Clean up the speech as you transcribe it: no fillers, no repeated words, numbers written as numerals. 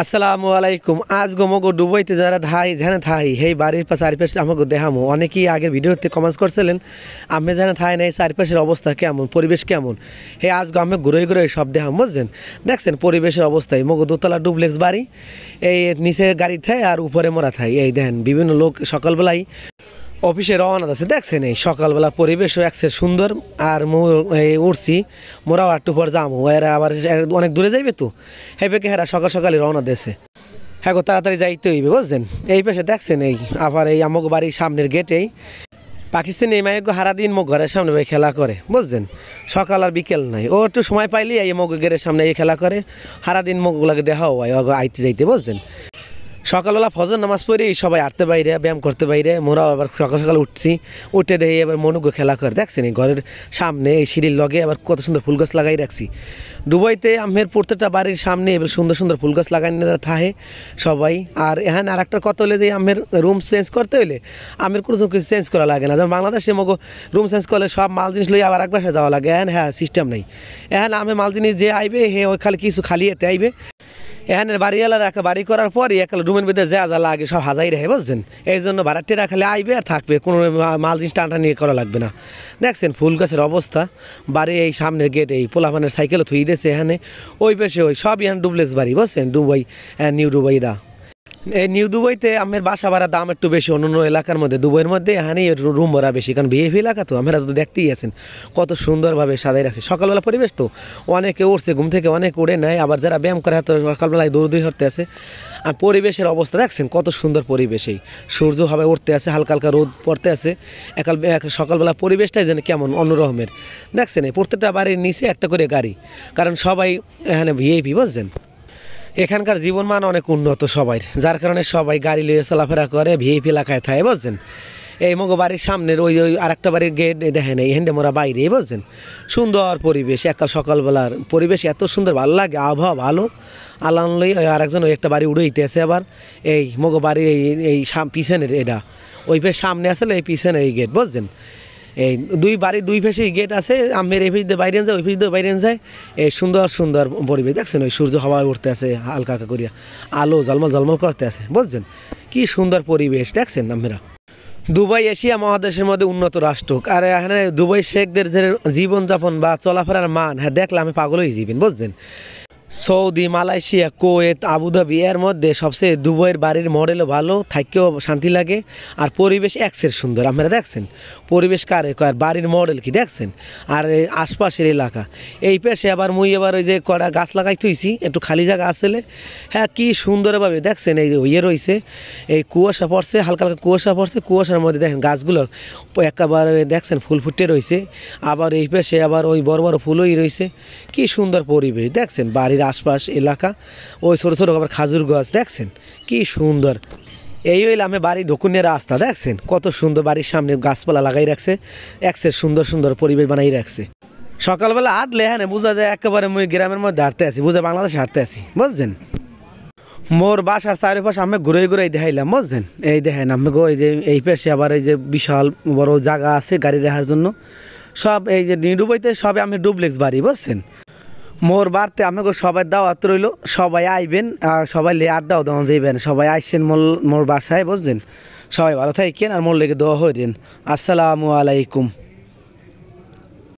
আসসালামু আলাইকুম। আজ মগো ডুবাইতে যারা থাই যেখানে থাই সেই বাড়ির চারিপাশে আমাকে দেখামো। অনেকেই আগের ভিডিওতে কমেন্টস করছিলেন আমি যেখানে থাই না এই চারিপাশের অবস্থা কেমন, পরিবেশ কেমন। হে আজ আমি ঘুরে ঘুরে সব দেখাম, বুঝছেন। দেখছেন পরিবেশের অবস্থায় মগো দোতলা ডুপ্লেক্স বাড়ি, এই নিচে গাড়ি থাই আর উপরে মোরা থাই। এই দেখেন বিভিন্ন লোক সকালবেলায় অফিসে রওনা আছে, দেখছেন এই সকালবেলা পরিবেশও একসে সুন্দর। আর উঠছি মোরাও একটু পর যাবো, এরা আবার অনেক দূরে যাইবে তো হেবেকে হেরা সকাল সকালে রওনা দিয়েছে। হ্যাঁ গো তাড়াতাড়ি যাইতে হইবে, বুঝছেন। এই পাশে দেখছেন এই আবার এই আমক বাড়ির সামনের গেটেই পাকিস্তানি এই মায়ের সারাদিন মোক ঘরের সামনে ভাই খেলা করে, বুঝছেন। সকাল আর বিকেল নাই, ও একটু সময় পাইলে এই মগ গেটের সামনে এই খেলা করে, সারাদিন মগগুলাকে দেখাও হয় আইতে যাইতে, বুঝছেন। সকালবেলা ফজর নামাজ পড়ে সবাই আটতে বাইরে ব্যায়াম করতে বাইরে, মোরাও আবার সকাল সকাল উঠছি, উঠে দেখি এবার মনুগ্য খেলা করে, দেখছেন এই ঘরের সামনে এই সিঁড়ির লগে আবার কত সুন্দর ফুল গাছ লাগাই রাখছি। দুবাইতে আমের প্রত্যেকটা বাড়ির সামনে এবার সুন্দর সুন্দর ফুল গাছ লাগাই থাকে সবাই। আর এখানে আর একটা কথা হলে যে আমের রুম চেঞ্জ করতে হইলে আমের কোনো কিছু চেঞ্জ করা লাগে না। যেমন বাংলাদেশে মগো রুম চেঞ্জ করলে সব মাল জিনিস লই আবার এক বাসায় যাওয়া লাগে, এখন হ্যাঁ সিস্টেম নেই। এখন আমি মাল জিনিস যে আইবে হে ওই খালি কিছু খালি এতে আইবে। এখানের বাড়িওয়ালার একটা বাড়ি করার পরই একটা রুমের ভিতরে যা যা লাগে সব হাজাই রাখে, বুঝছেন। এই জন্য ভাড়াটিয়া খালি আইবে আর থাকবে, কোনো মাল জিনিস টানটা নিয়ে করা লাগবে না। দেখছেন ফুল গাছের অবস্থা, বাড়ি এই সামনের গেট এই পোলাপানের সাইকেলও থুই দিয়েছে এখানে। ওই পাশে ওই সব এখানে ডুপ্লেক্স বাড়ি, বুঝছেন। দুবাই নিউ দুবাইরা এই নিউ দুবাইতে আমের বাসা ভাড়ার দাম একটু বেশি অন্য এলাকার মধ্যে। দুবাইয়ের মধ্যে এখানে রুম ভাড়া বেশি, কারণ ভিআইপি এলাকা তো। আমরা তো দেখতেই আছেন কত সুন্দরভাবে সাজাই রাখছে। সকালবেলা পরিবেশ তো অনেকে উঠছে ঘুম থেকে, অনেক উড়ে নেয়, আবার যারা ব্যায়াম করে হয়তো সকালবেলায় দৌড়দৌড়ি করতে আছে। আর পরিবেশের অবস্থা দেখছেন কত সুন্দর পরিবেশ, এই সূর্য হবে উঠতে আছে, হালকা হালকা রোদ পড়তে আছে। সকালবেলা পরিবেশটাই যেন কেমন অন্যরকমের, দেখছেন। এই প্রত্যেকটা বাড়ির নিচে একটা করে গাড়ি, কারণ সবাই এখানে ভিআইপি, বুঝছেন। এখানকার জীবনমান অনেক উন্নত সবাই, যার কারণে সবাই গাড়ি লিয়ে চলাফেরা করে, ভিআইপি এলাকায় থাকে, বুঝছেন। এই মগো বাড়ির সামনের ওই ওই আর একটা বাড়ির গেট দেখেন, এই হেন্ডে মোরা বাইরে, বুঝছেন। সুন্দর পরিবেশ, একাল সকালবেলার পরিবেশ এত সুন্দর, ভালো লাগে, আবহাওয়া ভালো। আলানলই আর একজন ওই একটা বাড়ি উড়ে দিতেছে আবার। এই মগো বাড়ির এই পিছনের এটা ওই ফের সামনে আসলে এই পিছনের এই গেট, বুঝছেন। এই দুই বাড়ির দুই পাশেই গেট আছে, আমের এই পিছ দিয়ে বাইরে যায়, ওই পিছ দিয়ে বাইরে যায়। এই সুন্দর সুন্দর পরিবেশ, দেখছেন। ওই সূর্য হাওয়ায় উঠতে আছে হালকা হালকা করিয়া, আলো ঝলমল ঝলমল করতে আছে, বুঝছেন। কি সুন্দর পরিবেশ, দেখছেন আমরা। দুবাই এশিয়া মহাদেশের মধ্যে উন্নত রাষ্ট্র। আর এখানে দুবাই শেখদের যে জীবনযাপন বা চলাফেরার মান, হ্যাঁ দেখলে আমি পাগল হয়ে যাবেন, বুঝছেন। সৌদি, মালয়েশিয়া, কুয়েত, আবুধাবি এর মধ্যে সবচেয়ে দুবাইয়ের বাড়ির মডেলও ভালো, থাকেও শান্তি লাগে। আর পরিবেশ একসের সুন্দর, আপনারা দেখছেন পরিবেশ কারে কয়, বাড়ির মডেল কি দেখছেন। আর এই আশপাশের এলাকা এই পাশে আবার মুই এবার ওই যে কটা গাছ লাগাই থুইছি, একটু খালি জায়গা আসলে, হ্যাঁ কি সুন্দরভাবে দেখছেন। এই ইয়ে রয়েছে, এই কুয়াশা পড়ছে, হালকা হালকা কুয়াশা পড়ছে, কুয়াশার মধ্যে দেখেন গাছগুলো একেবারে দেখছেন ফুল ফুটে রয়েছে। আবার এই পাশে আবার ওই বড় বড় ফুলই রয়েছে, কি সুন্দর পরিবেশ দেখছেন। বাড়ির আশপাশ এলাকা ওই ছোটো ছোটো আবার খাজুর গাছ, দেখছেন কি সুন্দর। এই হইলে আমি বাড়ি ঢুকুনের রাস্তা, দেখছেন কত সুন্দর। বাড়ির সামনে গাছপালা লাগাই রাখছে, একসের সুন্দর সুন্দর পরিবেশ বানাই রাখছে। সকালবেলা হাঁটলে হ্যাঁ বোঝা যায় একেবারে মুই গ্রামের মধ্যে হাঁটতে আছি, বুঝে বাংলাদেশে হাঁটতে আছি, বুঝছেন। মোর বাসার চারিপাশে আমি ঘুরে ঘুরে দেখাইলাম, বুঝছেন। এই দেখেন আমি গো এই যে এই পাশে আবার এই যে বিশাল বড় জায়গা আছে গাড়ি রাখার জন্য। সব এই যে ডুবাইতে সবে আমি ডুপ্লেক্স বাড়ি, বুঝছেন। মোর বাড়তে আমাকে সবাই দাওয়াত রইল, সবাই আইবেন আর সবাই লে আড্ডাও দেওয়া যাইবেন, সবাই আইসেন মোর বাসায়, বুঝছেন। সবাই ভালো থাকেন আর মোর লেগে দোয়া হয়ে দিন। আসসালামু আলাইকুম।